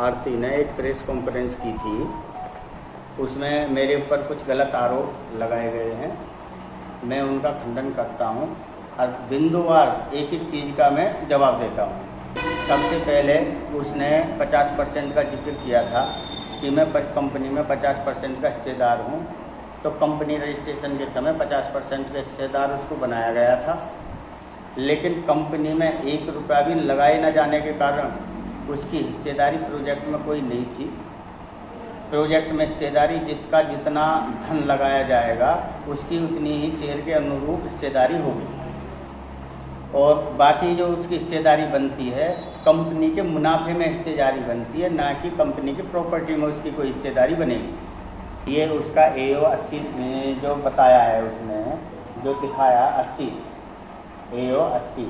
भारती ने एक press conference की थी। उसमें मेरे ऊपर कुछ गलत आरोप लगाए गए हैं। मैं उनका खंडन करता हूं और बिंदुवार एक एक चीज़ का मैं जवाब देता हूं। सबसे पहले उसने 50% का जिक्र किया था कि मैं कंपनी में 50% का हिस्सेदार हूं, तो कंपनी रजिस्ट्रेशन के समय 50% का हिस्सेदार उसको बनाया गया था, लेकिन कंपनी में 1 रुपया भी लगाए न जाने के कारण उसकी हिस्सेदारी प्रोजेक्ट में कोई नहीं थी। प्रोजेक्ट में हिस्सेदारी जिसका जितना धन लगाया जाएगा उसकी उतनी ही शेयर के अनुरूप हिस्सेदारी होगी, और बाकी जो उसकी हिस्सेदारी बनती है कंपनी के मुनाफे में हिस्सेदारी बनती है, ना कि कंपनी की प्रॉपर्टी में उसकी कोई हिस्सेदारी बनेगी। ये उसका AO 80 जो बताया है, उसने जो दिखाया 80 AO 80,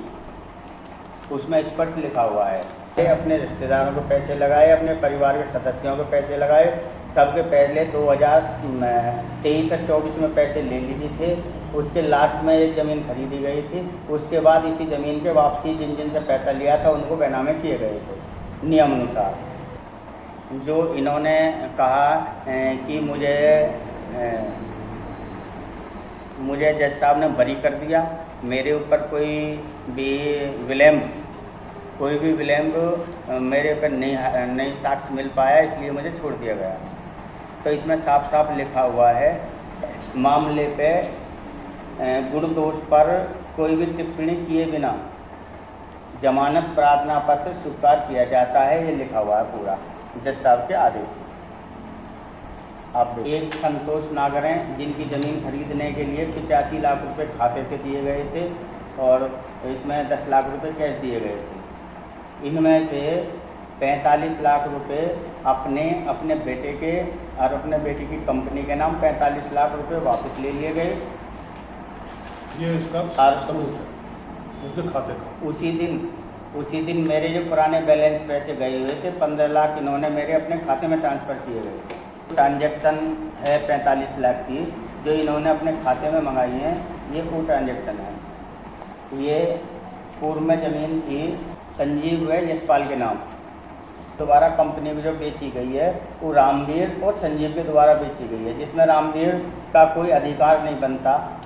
उसमें स्पष्ट लिखा हुआ है अपने रिश्तेदारों को पैसे लगाए, अपने परिवार के सदस्यों को पैसे लगाए। सबके पहले 2023 और 24 में पैसे ले लिए थे। उसके लास्ट में एक ज़मीन खरीदी गई थी। उसके बाद इसी ज़मीन के वापसी जिन जिन से पैसा लिया था उनको बेनामे किए गए थे नियम अनुसार। जो इन्होंने कहा कि मुझे जज साहब ने बरी कर दिया, मेरे ऊपर कोई भी विलम्ब मेरे पर नहीं साक्ष्य मिल पाया, इसलिए मुझे छोड़ दिया गया। तो इसमें साफ साफ लिखा हुआ है, मामले पे गुण दोष पर कोई भी टिप्पणी किए बिना जमानत प्रार्थना पत्र स्वीकार किया जाता है। ये लिखा हुआ है पूरा जज साहब के आदेश। अब एक संतोष नागर हैं जिनकी ज़मीन खरीदने के लिए 85 लाख रुपए खाते से दिए गए थे और इसमें 10 लाख रुपए कैश दिए गए थे। इनमें से 45 लाख रुपए अपने बेटे के और अपने बेटे की कंपनी के नाम 45 लाख रुपए वापस ले लिए गए। ये इसका उसके खाते का उसी दिन मेरे जो पुराने बैलेंस पैसे गए हुए थे 15 लाख इन्होंने मेरे अपने खाते में ट्रांसफ़र किए गए। ट्रांजैक्शन है 45 लाख की जो इन्होंने अपने खाते में मंगाई है, ये वो ट्रांजैक्शन है। ये पूर्व में ज़मीन थी संजीव है यशपाल के नाम, दोबारा कंपनी में जो बेची गई है वो रामवीर और संजीव के द्वारा बेची गई है, जिसमें रामवीर का कोई अधिकार नहीं बनता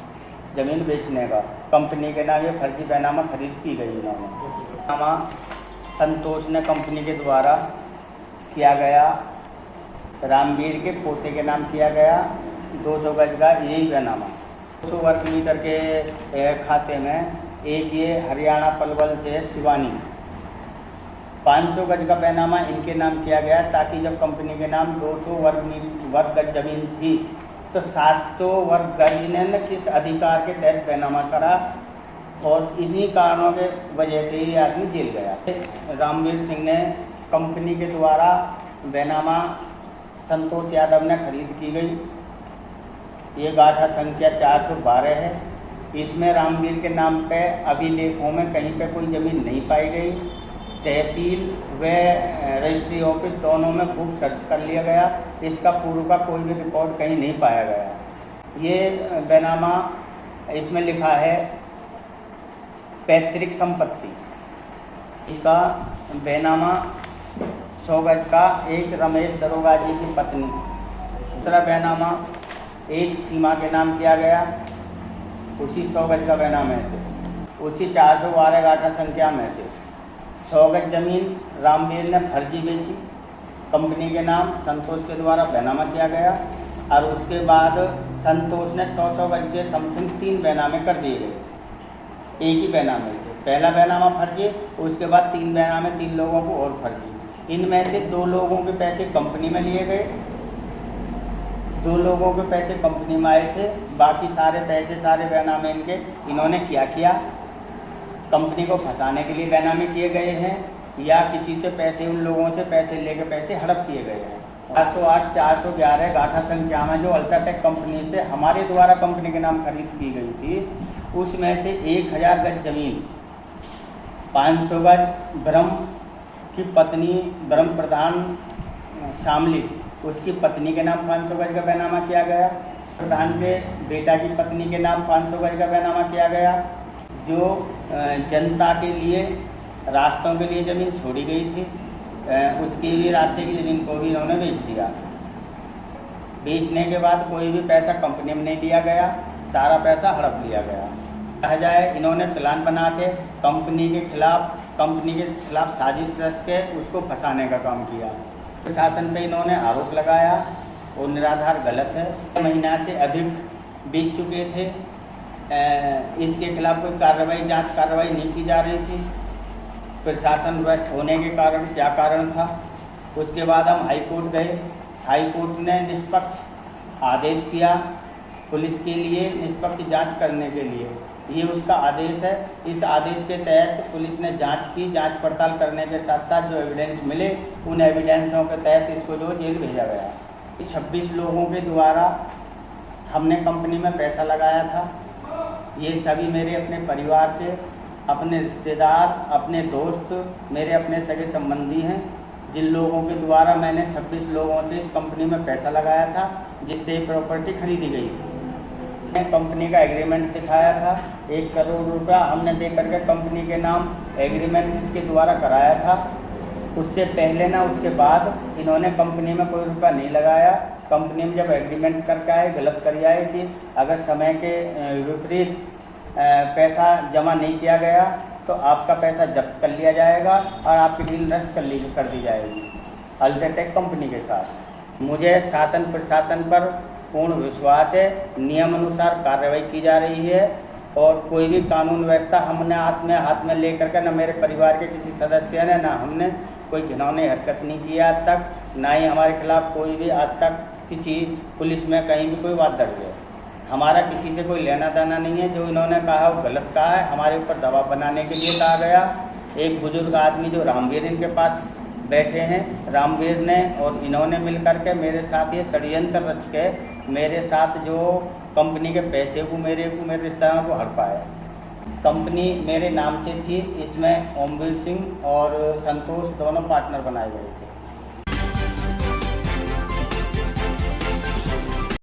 ज़मीन बेचने का। कंपनी के नाम ये फर्जी बैनामा खरीद की गई इन्होंने। बैनामा संतोष ने कंपनी के द्वारा किया गया, रामवीर के पोते के नाम किया गया 200 गज का यही बैनामा। 200 वर्ग मीटर के खाते में एक ये हरियाणा पलवल से शिवानी 500 गज का बैनामा इनके नाम किया गया, ताकि जब कंपनी के नाम 200 वर्ग गज जमीन थी तो 700 वर्ग गज ने किस अधिकार के तहत बैनामा करा, और इन्हीं कारणों के वजह से ये आदमी जेल गया। रामवीर सिंह ने कंपनी के द्वारा बैनामा संतोष यादव ने खरीद की गई। ये गाठा संख्या 412 है। इसमें रामवीर के नाम पे अभिलेखों में कहीं पे कोई ज़मीन नहीं पाई गई। तहसील व रजिस्ट्री ऑफिस दोनों में खूब सर्च कर लिया गया, इसका पूर्व का कोई भी रिकॉर्ड कहीं नहीं पाया गया। ये बैनामा इसमें लिखा है पैतृक संपत्ति। इसका बैनामा 100 गज का एक रमेश दरोगा जी की पत्नी। दूसरा बैनामा एक सीमा के नाम किया गया, उसी 100 गज का बैनामे से, उसी 412 गाठा संख्या में से 100 गज जमीन रामवीर ने फर्जी बेची, कंपनी के नाम संतोष के द्वारा बैनामा किया गया, और उसके बाद संतोष ने 100 गज के समथिंग 3 बैनामे कर दिए गए एक ही बैनामे से। पहला बैनामा फर्जी, उसके बाद 3 बैनामे 3 लोगों को और फर्जी। इनमें से 2 लोगों के पैसे कंपनी में लिए गए, 2 लोगों के पैसे कंपनी में आए थे, बाकी सारे पैसे सारे बैनामे इनके इन्होंने क्या किया, कंपनी को फंसाने के लिए बैनामे किए गए हैं, या किसी से पैसे उन लोगों से पैसे लेके पैसे हड़प किए गए हैं। 408 411 गाठा संख्या में जो अल्ट्राटेक कंपनी से हमारे द्वारा कंपनी के नाम खरीद की गई थी, उसमें से 1000 गज जमीन 500 गज ब्रह्म की पत्नी ब्रह्म प्रधान शामली, उसकी पत्नी के नाम 500 गज का बैनामा किया गया। प्रधान के बेटा की पत्नी के नाम 500 गज का बैनामा किया गया। जो जनता के लिए रास्तों के लिए ज़मीन छोड़ी गई थी उसकी भी रास्ते की ज़मीन को भी इन्होंने बेच दिया। बेचने के बाद कोई भी पैसा कंपनी में नहीं दिया गया, सारा पैसा हड़प लिया गया। कहा जाए इन्होंने प्लान बना के कंपनी के खिलाफ साजिश रच के उसको फंसाने का काम किया। प्रशासन पे इन्होंने आरोप लगाया और निराधार गलत है। महीना से अधिक बीत चुके थे, इसके खिलाफ कोई जांच कार्रवाई नहीं की जा रही थी। प्रशासन व्यस्त होने के कारण क्या कारण था, उसके बाद हम हाई कोर्ट गए। हाई कोर्ट ने निष्पक्ष आदेश किया पुलिस के लिए निष्पक्ष जांच करने के लिए, ये उसका आदेश है। इस आदेश के तहत पुलिस ने जांच की। जांच पड़ताल करने के साथ साथ जो एविडेंस मिले उन एविडेंसों के तहत इसको जो जेल भेजा गया। 26 लोगों के द्वारा हमने कंपनी में पैसा लगाया था। ये सभी मेरे अपने परिवार के, अपने रिश्तेदार, अपने दोस्त, मेरे अपने सगे संबंधी हैं, जिन लोगों के द्वारा मैंने 26 लोगों से इस कंपनी में पैसा लगाया था, जिससे प्रॉपर्टी खरीदी गई थी। मैंने कंपनी का एग्रीमेंट दिखाया था, 1 करोड़ रुपया हमने दे करके कंपनी के नाम एग्रीमेंट इसके द्वारा कराया था। उससे पहले ना उसके बाद इन्होंने कंपनी में कोई रुपया नहीं लगाया। कंपनी में जब एग्रीमेंट करके आए, गलत कर आए कि अगर समय के विपरीत पैसा जमा नहीं किया गया तो आपका पैसा जब्त कर लिया जाएगा और आपकी डील रद्द कर दी जाएगी अल्ट्राटेक कंपनी के साथ। मुझे शासन प्रशासन पर पूर्ण विश्वास है। नियम अनुसार कार्रवाई की जा रही है और कोई भी कानून व्यवस्था हमने हाथ में लेकर के न मेरे परिवार के किसी सदस्य ने, ना हमने कोई घिनौनी हरकत नहीं की आज तक, ना ही हमारे खिलाफ कोई भी आज तक किसी पुलिस में कहीं भी कोई बात दर्ज है। हमारा किसी से कोई लेना देना नहीं है। जो इन्होंने कहा वो गलत कहा है। हमारे ऊपर दबाव बनाने के लिए कहा गया। एक बुजुर्ग आदमी जो रामवीर इनके पास बैठे हैं, रामवीर ने और इन्होंने मिल करके मेरे साथ ये षड्यंत्र रच के मेरे साथ जो कंपनी के पैसे को मेरे रिश्तेदारों को हड़पाया। कंपनी मेरे नाम से थी, इसमें ओमवीर सिंह और संतोष दोनों पार्टनर बनाए गए थे।